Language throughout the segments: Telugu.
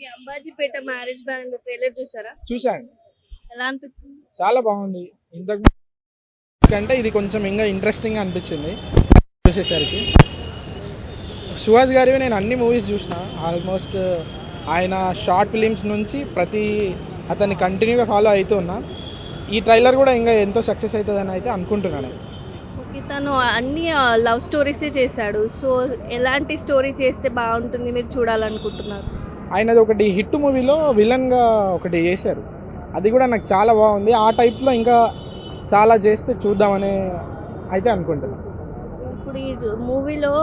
ఈ అంబాజీపేట మ్యారేజ్ బ్యాండ్ ట్రైలర్ చూసారా? చూశాను. ఎలా అనిపించింది? చాలా బాగుంది. ఇంతకు కంటే ఇది కొంచెం ఇంకా ఇంట్రెస్టింగ్గా అనిపించింది చూసేసరికి. సుహాస్ గారివి నేను అన్ని మూవీస్ చూసిన ఆల్మోస్ట్. ఆయన షార్ట్ ఫిలిమ్స్ నుంచి అతన్ని కంటిన్యూగా ఫాలో అవుతూ ఉన్నా. ఈ ట్రైలర్ కూడా ఇంకా ఎంతో సక్సెస్ అవుతుందని అయితే అనుకుంటున్నాను. ఓకే, తను అన్ని లవ్ స్టోరీసే చేశాడు. సో ఎలాంటి స్టోరీ చేస్తే బాగుంటుంది మీరు చూడాలనుకుంటున్నారు? ఆయనది ఒకటి హిట్ మూవీలో విలన్గా ఒకటి చేశారు. అది కూడా నాకు చాలా బాగుంది. ఆ టైప్లో ఇంకా చాలా చేస్తే చూద్దామని అయితే అనుకుంటున్నాను. ఇప్పుడు ఈ మూవీలో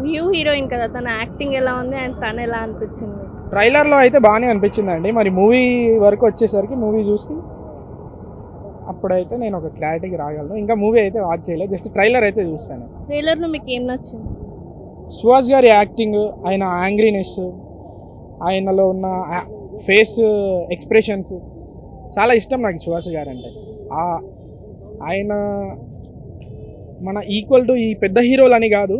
న్యూ హీరోయిన్ కదా, తన యాక్టింగ్ ఎలా ఉంది అండ్ తను ఎలా అనిపించింది? ట్రైలర్లో అయితే బాగానే అనిపించిందండి. మరి మూవీ వరకు వచ్చేసరికి మూవీ చూసి అప్పుడైతే నేను ఒక క్లారిటీకి రాగలను. ఇంకా మూవీ అయితే వాచ్ చేయలేదు, జస్ట్ ట్రైలర్ అయితే చూస్తాను. ట్రైలర్లో మీకు ఏం నచ్చింది? సుహాస్ గారి యాక్టింగ్, ఆయన యాంగ్రీనెస్, ఆయనలో ఉన్న ఫేస్ ఎక్స్ప్రెషన్స్ చాలా ఇష్టం నాకు సుహాస్ గారు అంటే. ఆయన మన ఈక్వల్ టు ఈ పెద్ద హీరోలు అని కాదు,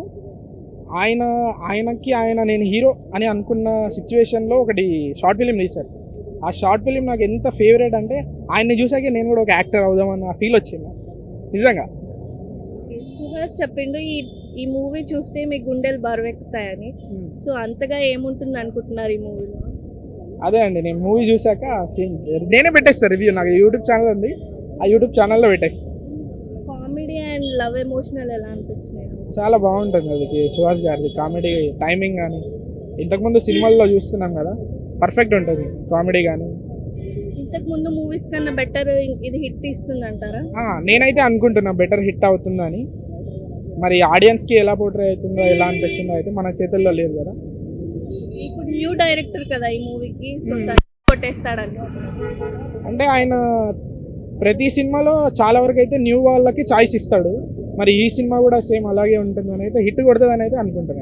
ఆయనకి నేను హీరో అని అనుకున్న సిచ్యువేషన్లో ఒకటి షార్ట్ ఫిలిం తీశారు. ఆ షార్ట్ ఫిలిం నాకు ఎంత ఫేవరెట్ అంటే ఆయన్ని చూసాకే నేను కూడా ఒక యాక్టర్ అవుదామన్న ఫీల్ వచ్చింది నిజంగా. సుహాస్ చెప్పిండు ఈ మూవీ చూస్తే మీ గుండెలు బరువెక్కుతాయని. సో అంతగా ఏముంటుంది అనుకుంటున్నారు ఈ మూవీలో? అదే అండి, నేను మూవీ చూసాక నేనే పెట్టేస్తాను రివ్యూ. నాకు యూట్యూబ్ ఛానల్ ఉంది, ఆ యూట్యూబ్ ఛానల్లో పెట్టేస్తాను. కామెడీ అండ్ లవ్ ఎమోషనల్ ఎలా అనిపించినాయి? చాలా బాగుంటుంది అది సుహాస్ గారిది కామెడీ టైమింగ్ కానీ. ఇంతకుముందు సినిమాల్లో చూస్తున్నాం కదా, పర్ఫెక్ట్ ఉంటుంది కామెడీ కానీ. ఇంతకు ముందు మూవీస్ కన్నా బెటర్ ఇది హిట్ ఇస్తుంది అంటారా? నేనైతే అనుకుంటున్నా బెటర్ హిట్ అవుతుందని. మరి ఆడియన్స్కి ఎలా పోర్ట్రే అవుతుందో, ఎలా అనిపిస్తుందో అయితే మన చేతుల్లో లేదు కదా. ఇప్పుడు న్యూ డైరెక్టర్ కదా ఈ మూవీకి, సో కొట్టేస్తాడంట. అంటే ఆయన ప్రతి సినిమాలో చాలా వరకు అయితే న్యూ వాళ్ళకి ఛాయిస్ ఇస్తాడు. మరి ఈ సినిమా కూడా సేమ్ అలాగే ఉంటుందని అయితే, హిట్ కొడుతుందని అయితే అనుకుంటున్నాను.